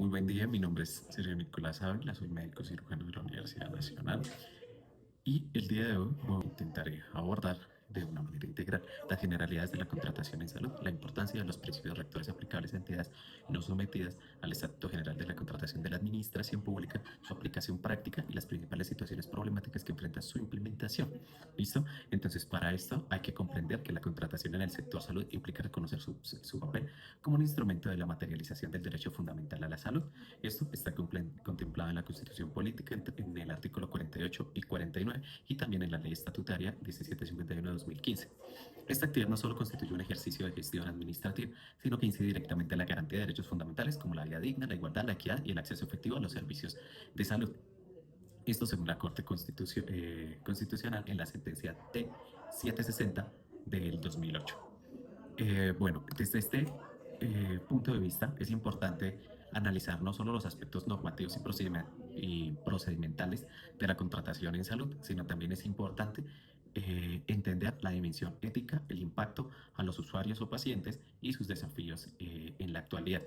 Muy buen día, mi nombre es Sergio Nicolás Ávila, soy médico cirujano de la Universidad Nacional y el día de hoy intentaré abordar de una manera integral las generalidades de la contratación en salud, la importancia de los principios rectores aplicables a entidades no sometidas al Estatuto General de la Contratación de la Administración Pública, su aplicación práctica y las principales situaciones problemáticas que enfrenta su implementación. ¿Listo? Entonces, para esto hay que comprender que la contratación en el sector salud implica reconocer su papel como un instrumento de la materialización del derecho fundamental a la salud. Esto está contemplado en la Constitución Política en el artículo 48 y 49 y también en la Ley Estatutaria 1751 de 2015. Esta actividad no solo constituye un ejercicio de gestión administrativa, sino que incide directamente en la garantía de derechos fundamentales como la vida digna, la igualdad, la equidad y el acceso efectivo a los servicios de salud. Esto según la Corte Constitucional en la sentencia T760 del 2008. Bueno, desde este punto de vista es importante analizar no solo los aspectos normativos y procedimentales de la contratación en salud, sino también es importante entender la dimensión ética, el impacto a los usuarios o pacientes y sus desafíos en la actualidad.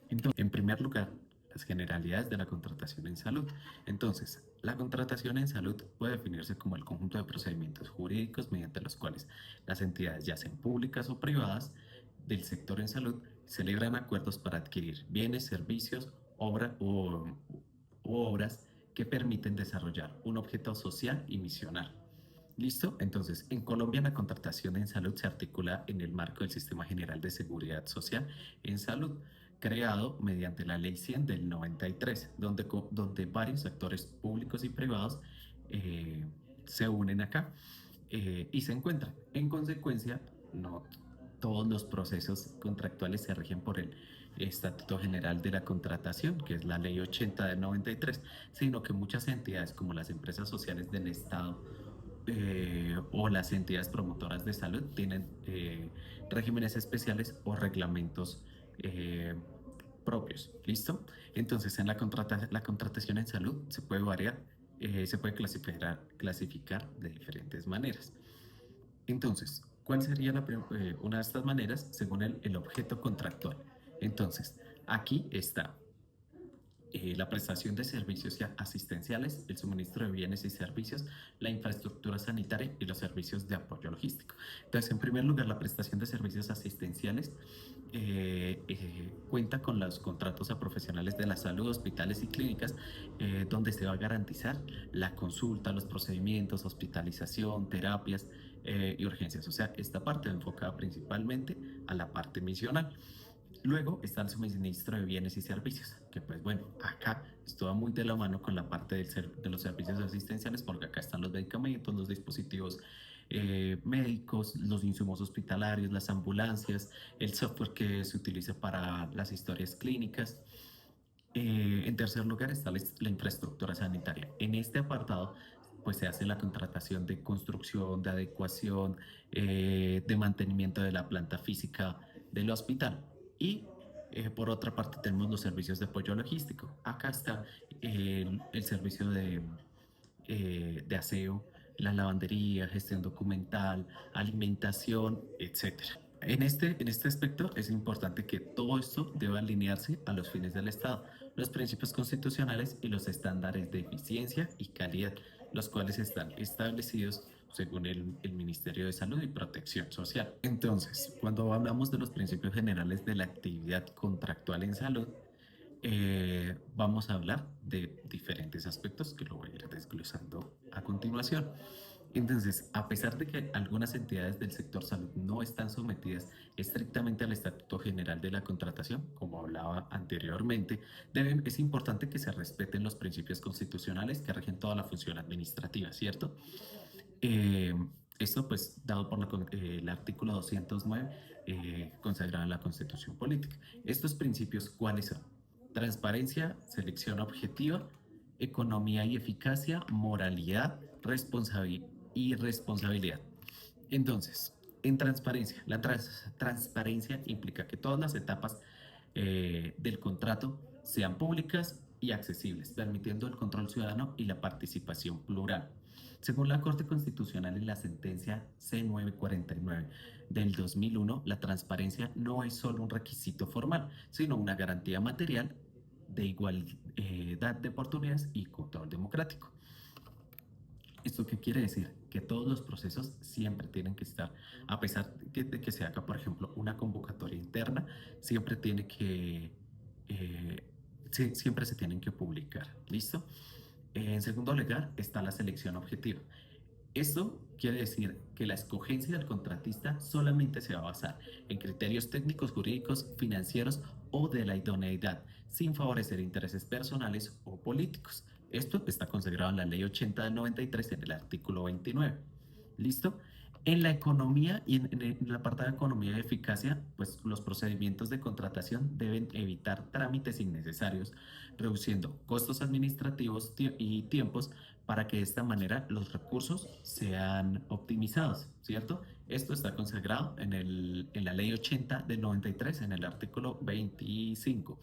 Entonces, en primer lugar, las generalidades de la contratación en salud. Entonces, la contratación en salud puede definirse como el conjunto de procedimientos jurídicos mediante los cuales las entidades, ya sean públicas o privadas, del sector en salud, celebran acuerdos para adquirir bienes, servicios, u obras que permiten desarrollar un objeto social y misional. ¿Listo? Entonces, en Colombia la contratación en salud se articula en el marco del Sistema General de Seguridad Social en Salud, creado mediante la Ley 100 del 93, donde varios actores públicos y privados eh, se unen acá y se encuentran. En consecuencia, no todos los procesos contractuales se rigen por el Estatuto General de la Contratación, que es la Ley 80 del 93, sino que muchas entidades como las empresas sociales del Estado o las entidades promotoras de salud tienen regímenes especiales o reglamentos eh, propios. ¿Listo? Entonces, en la contratación en salud se puede variar, se puede clasificar de diferentes maneras. Entonces, ¿cuál sería una de estas maneras según el objeto contractual? Entonces, aquí está la prestación de servicios asistenciales, el suministro de bienes y servicios, la infraestructura sanitaria y los servicios de apoyo logístico. Entonces, en primer lugar, la prestación de servicios asistenciales cuenta con los contratos a profesionales de la salud, hospitales y clínicas, donde se va a garantizar la consulta, los procedimientos, hospitalización, terapias y urgencias. O sea, esta parte enfocada principalmente a la parte misional. Luego está el suministro de bienes y servicios, que pues bueno, acá esto muy de la mano con la parte de los servicios asistenciales, porque acá están los medicamentos, los dispositivos médicos, los insumos hospitalarios, las ambulancias, el software que se utiliza para las historias clínicas. En tercer lugar está la infraestructura sanitaria. En este apartado pues se hace la contratación de construcción, de adecuación, de mantenimiento de la planta física del hospital. Y por otra parte tenemos los servicios de apoyo logístico. Acá está el servicio de aseo, la lavandería, gestión documental, alimentación, etcétera. En este aspecto es importante que todo esto deba alinearse a los fines del Estado, los principios constitucionales y los estándares de eficiencia y calidad, los cuales están establecidos según el Ministerio de Salud y Protección Social. Entonces, cuando hablamos de los principios generales de la actividad contractual en salud, vamos a hablar de diferentes aspectos que lo voy a ir desglosando a continuación. Entonces, a pesar de que algunas entidades del sector salud no están sometidas estrictamente al Estatuto General de la Contratación, como hablaba anteriormente, es importante que se respeten los principios constitucionales que rigen toda la función administrativa, ¿cierto? Eh, Esto pues dado por el artículo 209 consagrado en la Constitución Política. Estos principios, ¿cuáles son? Transparencia, selección objetiva, economía y eficacia, moralidad, y responsabilidad. Entonces, en transparencia, la transparencia implica que todas las etapas del contrato sean públicas y accesibles, permitiendo el control ciudadano y la participación plural. Según la Corte Constitucional en la sentencia C949 del 2001, la transparencia no es solo un requisito formal, sino una garantía material de igualdad de oportunidades y control democrático. ¿Esto qué quiere decir? Que todos los procesos siempre tienen que estar, a pesar de que se haga, por ejemplo, una convocatoria interna, siempre tiene que, eh, siempre se tienen que publicar. ¿Listo? En segundo lugar está la selección objetiva. Esto quiere decir que la escogencia del contratista solamente se va a basar en criterios técnicos, jurídicos, financieros o de la idoneidad, sin favorecer intereses personales o políticos. Esto está consagrado en la Ley 80 del 93 en el artículo 29. ¿Listo? En la economía y en el apartado de economía y eficacia, pues los procedimientos de contratación deben evitar trámites innecesarios, reduciendo costos administrativos y tiempos para que de esta manera los recursos sean optimizados, ¿cierto? Esto está consagrado en la Ley 80 del 93 en el artículo 25.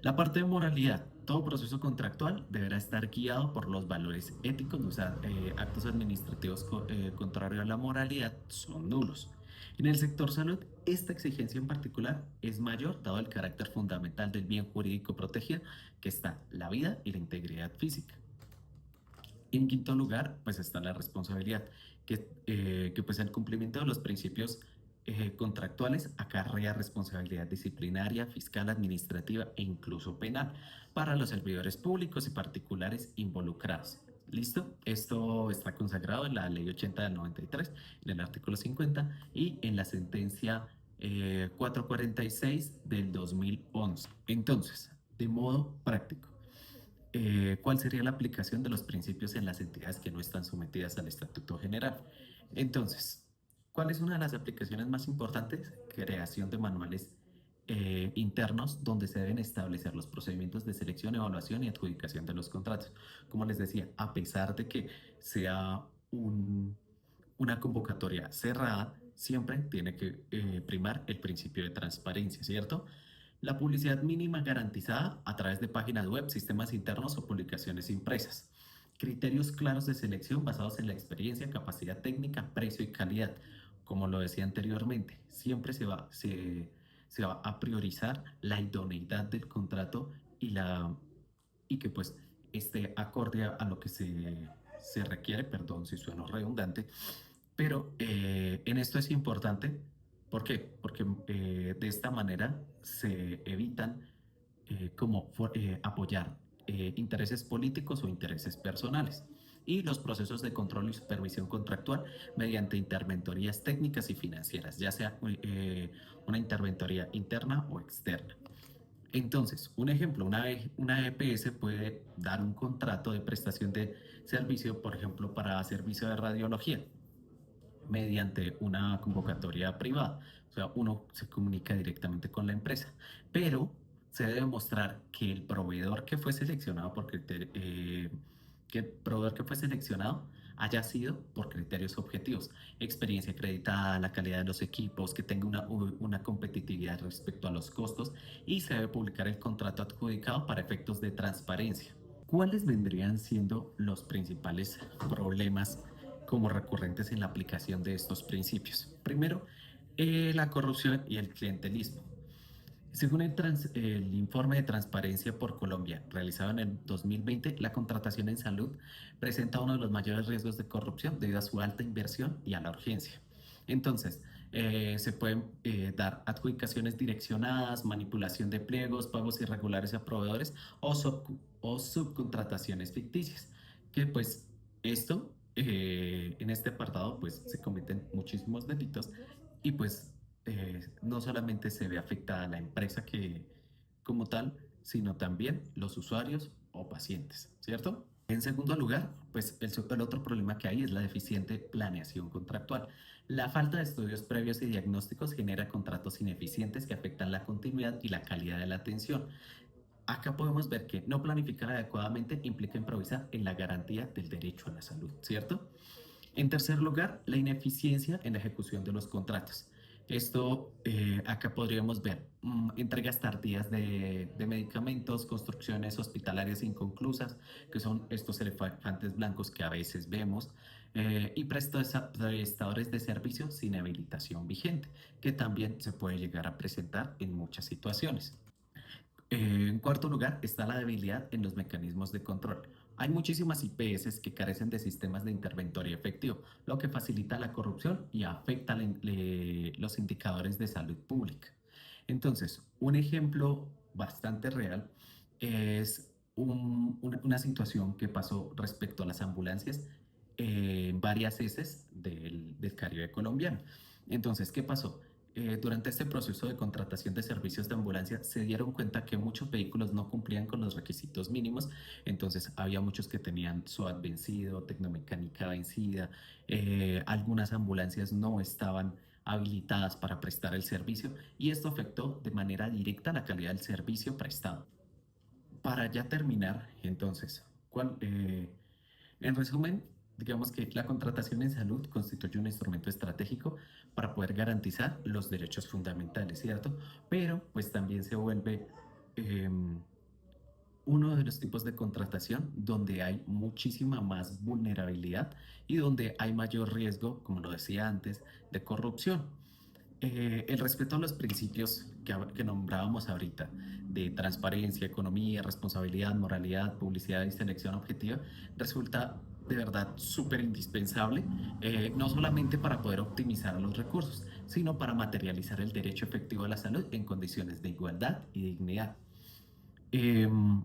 La parte de moralidad. Todo proceso contractual deberá estar guiado por los valores éticos, o sea, actos administrativos contrarios a la moralidad son nulos. En el sector salud, esta exigencia en particular es mayor dado el carácter fundamental del bien jurídico protegido, que está la vida y la integridad física. En quinto lugar, pues está la responsabilidad, que pues el cumplimiento de los principios contractuales acarrea responsabilidad disciplinaria, fiscal, administrativa e incluso penal para los servidores públicos y particulares involucrados. ¿Listo? Esto está consagrado en la Ley 80 del 93, en el artículo 50 y en la sentencia 446 del 2011. Entonces, de modo práctico, ¿cuál sería la aplicación de los principios en las entidades que no están sometidas al Estatuto General? Entonces, ¿cuál es una de las aplicaciones más importantes? Creación de manuales internos donde se deben establecer los procedimientos de selección, evaluación y adjudicación de los contratos. Como les decía, a pesar de que sea una convocatoria cerrada, siempre tiene que primar el principio de transparencia, ¿cierto? La publicidad mínima garantizada a través de páginas web, sistemas internos o publicaciones impresas. Criterios claros de selección basados en la experiencia, capacidad técnica, precio y calidad. Como lo decía anteriormente, siempre se va a priorizar la idoneidad del contrato y que pues esté acorde a lo que se requiere, perdón si sueno redundante, pero en esto es importante, ¿por qué? Porque de esta manera se evitan apoyar intereses políticos o intereses personales y los procesos de control y supervisión contractual mediante interventorías técnicas y financieras, ya sea una interventoría interna o externa. Entonces, un ejemplo, una EPS puede dar un contrato de prestación de servicio, por ejemplo, para servicio de radiología mediante una convocatoria privada. O sea, uno se comunica directamente con la empresa, pero se debe mostrar que el proveedor que fue seleccionado que el proveedor que fue seleccionado haya sido por criterios objetivos, experiencia acreditada, la calidad de los equipos, que tenga una competitividad respecto a los costos y se debe publicar el contrato adjudicado para efectos de transparencia. ¿Cuáles vendrían siendo los principales problemas como recurrentes en la aplicación de estos principios? Primero, la corrupción y el clientelismo. Según el informe de Transparencia por Colombia, realizado en el 2020, la contratación en salud presenta uno de los mayores riesgos de corrupción debido a su alta inversión y a la urgencia. Entonces, se pueden dar adjudicaciones direccionadas, manipulación de pliegos, pagos irregulares a proveedores o subcontrataciones ficticias, que pues esto, en este apartado, pues se cometen muchísimos delitos y pues no solamente se ve afectada la empresa como tal, sino también los usuarios o pacientes, ¿cierto? En segundo lugar, pues el otro problema que hay es la deficiente planeación contractual. La falta de estudios previos y diagnósticos genera contratos ineficientes que afectan la continuidad y la calidad de la atención. Acá podemos ver que no planificar adecuadamente implica improvisar en la garantía del derecho a la salud, ¿cierto? En tercer lugar, la ineficiencia en la ejecución de los contratos. Esto acá podríamos ver entregas tardías de medicamentos, construcciones hospitalarias inconclusas, que son estos elefantes blancos que a veces vemos, y prestadores de servicios sin habilitación vigente, que también se puede llegar a presentar en muchas situaciones. En cuarto lugar está la debilidad en los mecanismos de control. Hay muchísimas IPS que carecen de sistemas de interventorio efectivo, lo que facilita la corrupción y afecta los indicadores de salud pública. Entonces, un ejemplo bastante real es una situación que pasó respecto a las ambulancias en varias heces del Caribe colombiano. Entonces, ¿qué pasó? Durante este proceso de contratación de servicios de ambulancia se dieron cuenta que muchos vehículos no cumplían con los requisitos mínimos, entonces había muchos que tenían SOAT vencido, tecnomecánica vencida, algunas ambulancias no estaban habilitadas para prestar el servicio y esto afectó de manera directa la calidad del servicio prestado. Para ya terminar, entonces, en resumen, digamos que la contratación en salud constituye un instrumento estratégico para poder garantizar los derechos fundamentales, ¿cierto? Pero pues también se vuelve eh, uno de los tipos de contratación donde hay muchísima más vulnerabilidad y donde hay mayor riesgo, como lo decía antes, de corrupción. El respeto a los principios que nombrábamos ahorita, de transparencia, economía, responsabilidad, moralidad, publicidad y selección objetiva, resulta de verdad súper indispensable, no solamente para poder optimizar los recursos, sino para materializar el derecho efectivo a la salud en condiciones de igualdad y dignidad. Em,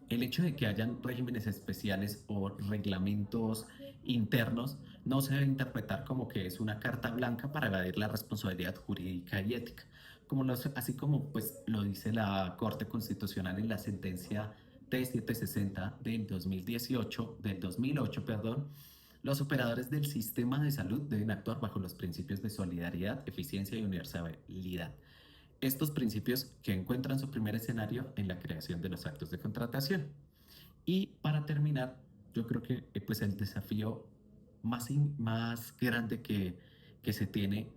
el hecho de que hayan regímenes especiales o reglamentos internos no se debe interpretar como que es una carta blanca para evadir la responsabilidad jurídica y ética, así como pues, lo dice la Corte Constitucional en la sentencia T760 del 2008, perdón. Los operadores del sistema de salud deben actuar bajo los principios de solidaridad, eficiencia y universalidad. Estos principios que encuentran su primer escenario en la creación de los actos de contratación. Y para terminar, yo creo que pues el desafío más grande que se tiene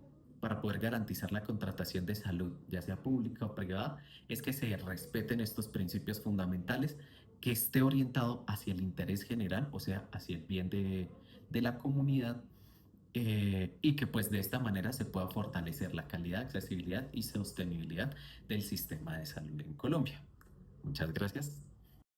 para poder garantizar la contratación de salud, ya sea pública o privada, es que se respeten estos principios fundamentales, que esté orientado hacia el interés general, o sea, hacia el bien de la comunidad, y que pues de esta manera se pueda fortalecer la calidad, accesibilidad y sostenibilidad del sistema de salud en Colombia. Muchas gracias.